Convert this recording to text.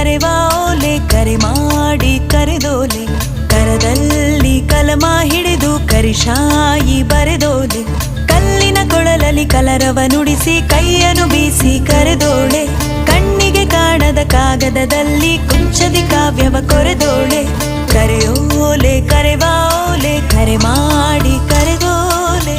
ಕರೆವಾ ಓಲೆ ಕರೆ ಮಾಡಿ ಕರೆದೋಲೆ ಕರದಲ್ಲಿ ಕಲಮ ಹಿಡಿದು ಕರಿಶಾಯಿ ಬರೆದೋಲೆ ಕಲ್ಲಿನ ಕೊಳಲಲ್ಲಿ ಕಲರವ ನುಡಿಸಿ ಕೈಯನ್ನು ಬೀಸಿ ಕರೆದೋಳೆ ಕಣ್ಣಿಗೆ ಕಾಣದ ಕಾಗದದಲ್ಲಿ ಕುಂಚದಿ ಕಾವ್ಯವ ಕೊರೆದೋಳೆ ಕರೆಯೋಲೆ ಕರೆವಾ ಓಲೆ ಕರೆ ಮಾಡಿ ಕರೆದೋಲೆ